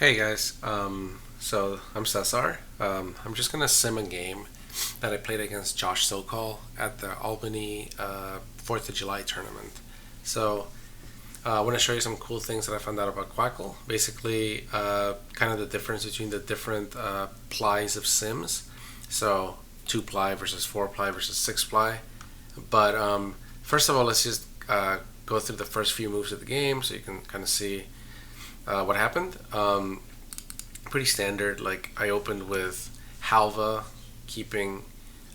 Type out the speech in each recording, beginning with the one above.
Hey guys, so I'm Cesar. I'm just gonna sim a game that I played against Josh Sokol at the Albany 4th of July tournament. So I want to show you some cool things that I found out about Quackle. Basically, kind of the difference between the different plies of sims. So 2 ply versus 4 ply versus 6 ply. But first of all, let's just go through the first few moves of the game so you can kind of see what happened. Pretty standard. Like I opened with Halva, keeping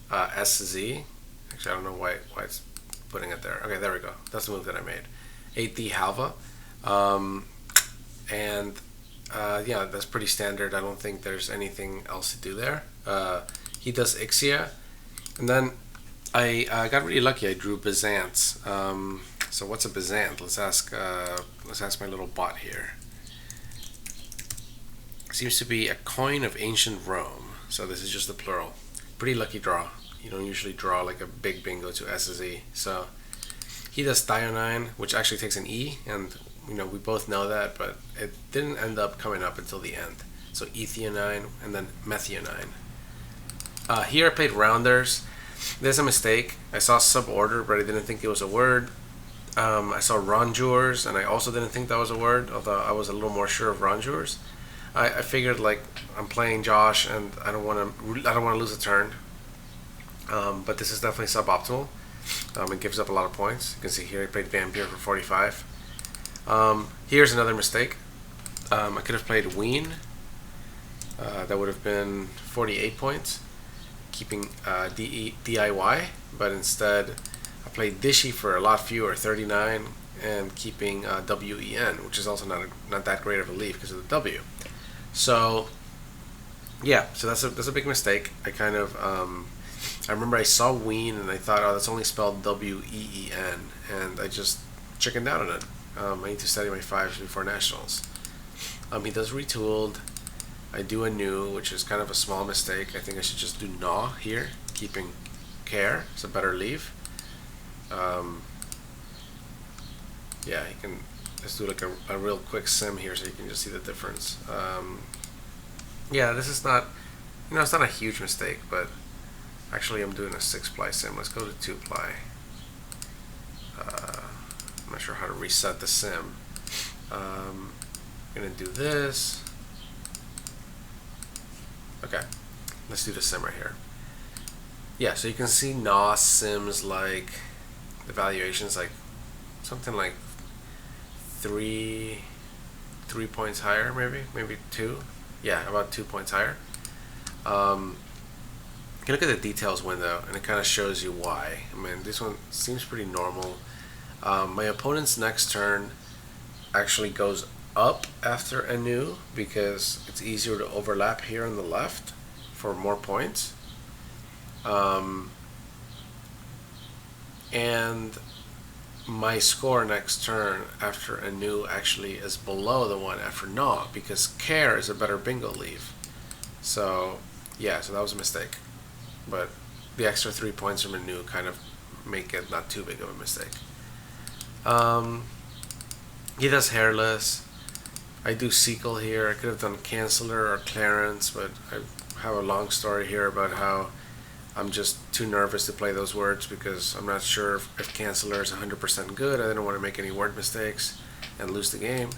SZ. Actually, I don't know why it's putting it there. Okay, there we go. That's the move that I made. 8D Halva, and yeah, that's pretty standard. I don't think there's anything else to do there. He does Ixia, and then I got really lucky. I drew Byzance. So what's a Byzant? Let's ask my little bot here. Seems to be a coin of ancient Rome. So this is just the plural. Pretty lucky draw. You don't usually draw like a big bingo to SSE. So he does thionine, which actually takes an E, and we both know that, but it didn't end up coming up until the end. So ethionine and then methionine. Here I played rounders. There's a mistake. I saw suborder, but I didn't think it was a word. I saw rongeurs, and I also didn't think that was a word, although I was a little more sure of rongeurs. I figured like I'm playing Josh, and I don't want to lose a turn. But this is definitely suboptimal. It gives up a lot of points. You can see here I played Vampire for 45. Here's another mistake. I could have played Ween. That would have been 48 points, keeping DIY, but instead I played Dishy for a lot fewer, 39, and keeping WEN, which is also not that great of a leave because of the W. So yeah, so that's a big mistake. I remember I saw Ween and I thought, oh, that's only spelled WEEN, and I just chickened out on it. I need to study my fives before nationals. He does retooled. I do a new, which is kind of a small mistake. I think I should just do gnaw here, keeping care. It's a better leave. Yeah, you can. Let's do like a real quick sim here so you can just see the difference. Yeah, this is not, it's not a huge mistake, but actually I'm doing a 6-ply sim. Let's go to 2-ply. I'm not sure how to reset the sim. I'm gonna do this. Okay, let's do the sim right here. Yeah, so you can see NOS sims like the valuations like something like three points higher, maybe 2. Yeah, about 2 points higher. You can look at the details window, and it kind of shows you why. I mean, this one seems pretty normal. My opponent's next turn actually goes up after a new because it's easier to overlap here on the left for more points. And my score next turn after a new actually is below the one after Gnaw because Care is a better bingo leave. So yeah, so that was a mistake. But the extra 3 points from a new kind of make it not too big of a mistake. He does Hairless. I do Sequel here. I could have done Canceller or Clarence, but I have a long story here about how I'm just too nervous to play those words because I'm not sure if Canceller is 100% good. I didn't want to make any word mistakes and lose the game.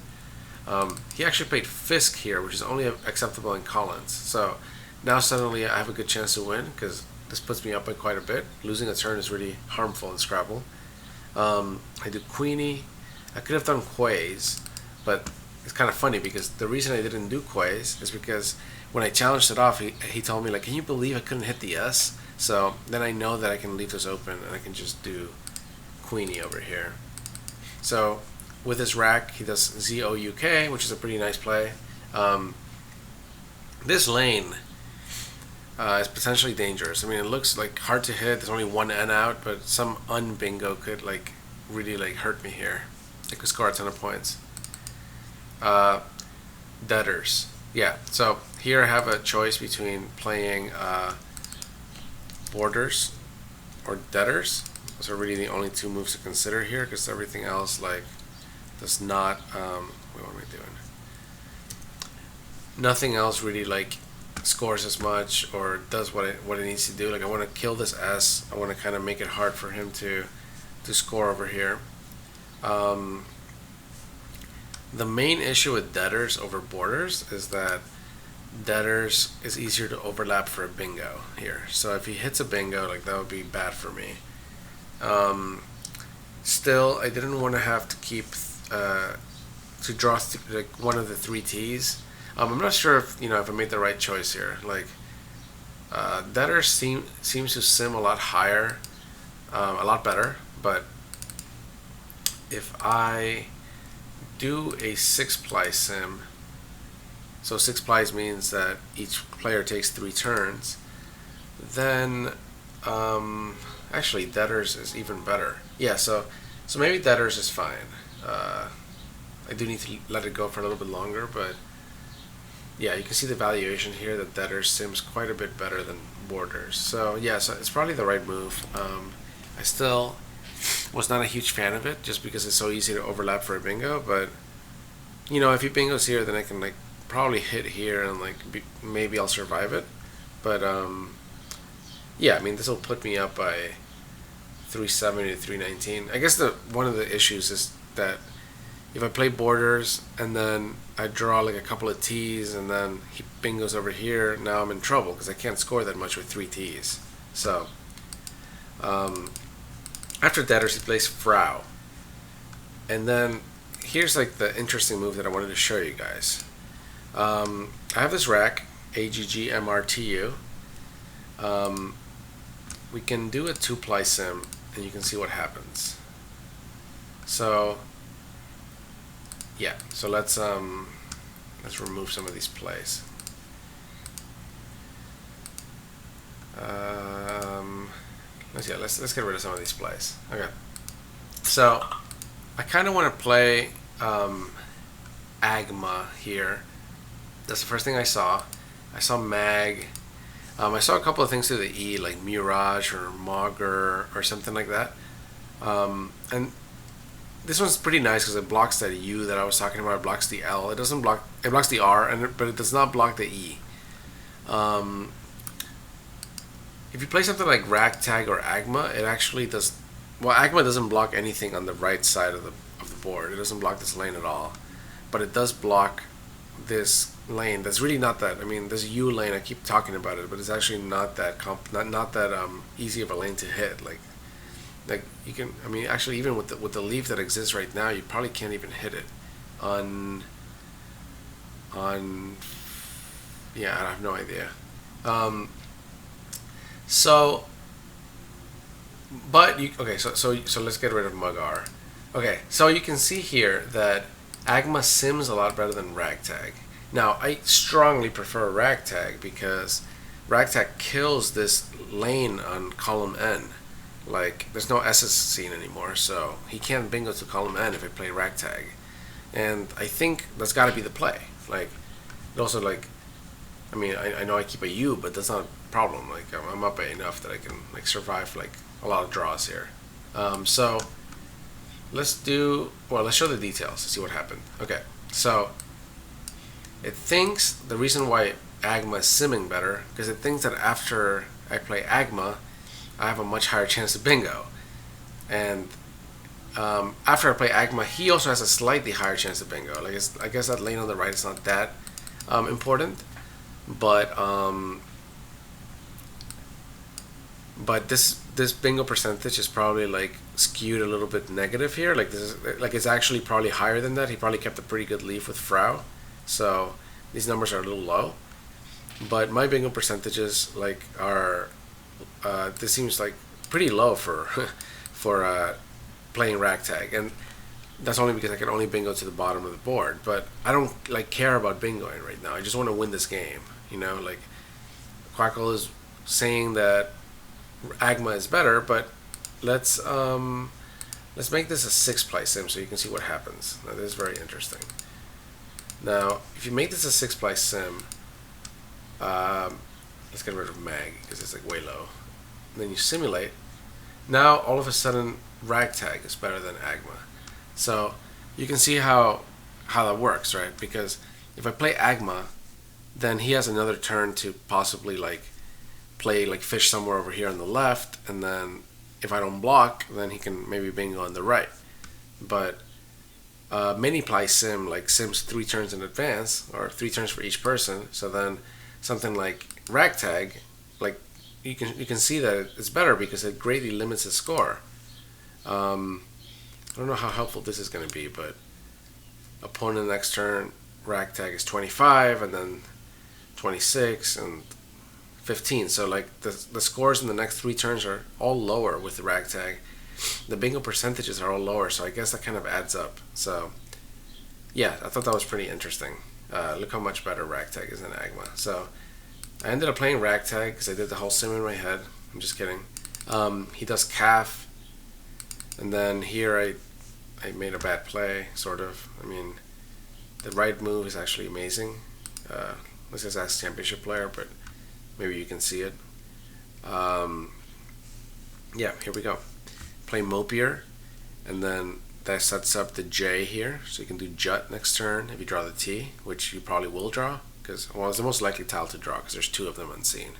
He actually played Fisk here, which is only acceptable in Collins. So now suddenly I have a good chance to win because this puts me up by quite a bit. Losing a turn is really harmful in Scrabble. I do Queenie. I could have done Quays, but it's kind of funny because the reason I didn't do Quays is because when I challenged it off, he told me like, can you believe I couldn't hit the S? So then I know that I can leave this open and I can just do Queenie over here. So with his rack, he does ZOUK, which is a pretty nice play. This lane is potentially dangerous. I mean, it looks like hard to hit. There's only one N out, but some unbingo could like really like hurt me here. It could score a ton of points. Debtors. Yeah, so here I have a choice between playing borders or debtors. Those are really the only 2 moves to consider here because everything else like does not. What am I doing? nothing else really like scores as much or does what it needs to do. Like I want to kill this S. I want to kind of make it hard for him to score over here. Um, the main issue with debtors over borders is that debtors is easier to overlap for a bingo here. So if he hits a bingo, like that would be bad for me. Um, Still, I didn't want to have to keep to draw like one of the three T's. I'm not sure if if I made the right choice here. Like debtor seems to sim a lot higher, a lot better. But if I do a 6-ply sim, so 6 plies means that each player takes 3 turns. Then actually debtors is even better. Yeah, so maybe debtors is fine. I do need to let it go for a little bit longer, but yeah, you can see the valuation here that debtors sims quite a bit better than borders. So yeah, so it's probably the right move. I still was not a huge fan of it just because it's so easy to overlap for a bingo, but if he bingos here, then I can like probably hit here and like maybe I'll survive it. But yeah, I mean this will put me up by 370 to 319. I guess one of the issues is that if I play borders and then I draw like a couple of T's and then he bingos over here, now I'm in trouble because I can't score that much with 3 T's. So after debtors he plays Frau, and then here's like the interesting move that I wanted to show you guys. I have this rack AGGMRTU. We can do a 2-ply sim and you can see what happens. So yeah, so let's remove some of these plays. Let's get rid of some of these plays. Okay, so I kind of want to play Agma here. That's the first thing I saw. I saw Mag. I saw a couple of things to the E, like Mirage or Maugre or something like that. And this one's pretty nice because it blocks that U that I was talking about. It blocks the L. It doesn't block. It blocks the R, but it does not block the E. If you play something like Ragtag or Agma, it actually does. Well, Agma doesn't block anything on the right side of the board. It doesn't block this lane at all, but it does block this lane. That's really not that. I mean, this U lane. I keep talking about it, but it's actually not that not that easy of a lane to hit. Like you can. I mean, actually, even with the leaf that exists right now, you probably can't even hit it. On. Yeah, I have no idea. So, but okay. So let's get rid of Magar. Okay, so you can see here that Agma sims a lot better than Ragtag. Now, I strongly prefer Ragtag because Ragtag kills this lane on column N. Like, there's no S's seen anymore, so he can't bingo to column N if I play Ragtag. And I think that's got to be the play. Like, it also, like, I mean, I know I keep a U, but that's not a problem. Like, I'm up by enough that I can, like, survive, like, a lot of draws here. So, let's show the details to see what happened. Okay, so it thinks the reason why Agma is simming better because it thinks that after I play Agma, I have a much higher chance of bingo. And after I play Agma, he also has a slightly higher chance of bingo. Like I guess that lane on the right is not that important, but this bingo percentage is probably like skewed a little bit negative here. Like this is like it's actually probably higher than that. He probably kept a pretty good leaf with Frau, so these numbers are a little low. But my bingo percentages like are this seems like pretty low for for playing Ragtag, and that's only because I can only bingo to the bottom of the board. But I don't like care about bingoing right now. I just want to win this game. Like Quackle is saying that Agma is better, but let's make this a 6-ply sim so you can see what happens. Now, this is very interesting. Now, if you make this a 6-ply sim, let's get rid of Mag because it's like way low. And then you simulate. Now, all of a sudden, Ragtag is better than Agma. So you can see how that works, right? Because if I play Agma, then he has another turn to possibly like play like fish somewhere over here on the left, and then if I don't block, then he can maybe bingo on the right. But mini ply sim like sims 3 turns in advance, or 3 turns for each person. So then something like ragtag, like you can see that it's better because it greatly limits the score. I don't know how helpful this is going to be, but opponent next turn ragtag is 25, and then 26 and 15. So like the scores in the next 3 turns are all lower with the ragtag. The bingo percentages are all lower, so I guess that kind of adds up. So yeah, I thought that was pretty interesting. Look how much better ragtag is than Agma. So I ended up playing ragtag because I did the whole sim in my head. I'm just kidding. He does calf, and then here I made a bad play, sort of. I mean, the right move is actually amazing. This is as championship player, but maybe you can see it. Yeah, here we go. Play Mopier, and then that sets up the J here, so you can do Jut next turn if you draw the T, which you probably will draw, because, well, it's the most likely tile to draw, because there's 2 of them unseen.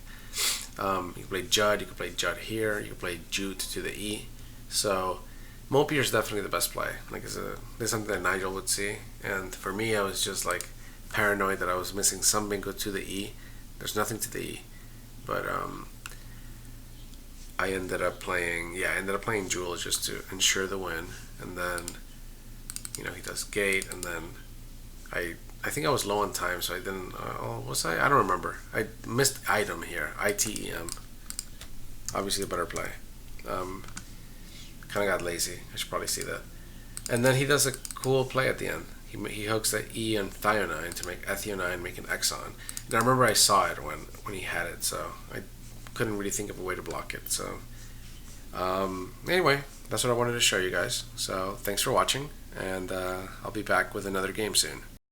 You can play Jud, you can play Jut here, you can play Jute to the E. So Mopier is definitely the best play. Like, it's something that Nigel would see, and for me, I was just like paranoid that I was missing some bingo to the E. There's nothing to the E, but I ended up playing Jewel just to ensure the win, and then he does Gate, and then I think I was low on time, so I didn't. Was I? I don't remember. I missed Item here. ITEM. Obviously a better play. Kind of got lazy. I should probably see that. And then he does a cool play at the end. He hooks the E on Thionine to make Ethionine make an Exon. And I remember I saw it when he had it, so I couldn't really think of a way to block it. So anyway, that's what I wanted to show you guys. So thanks for watching, and I'll be back with another game soon.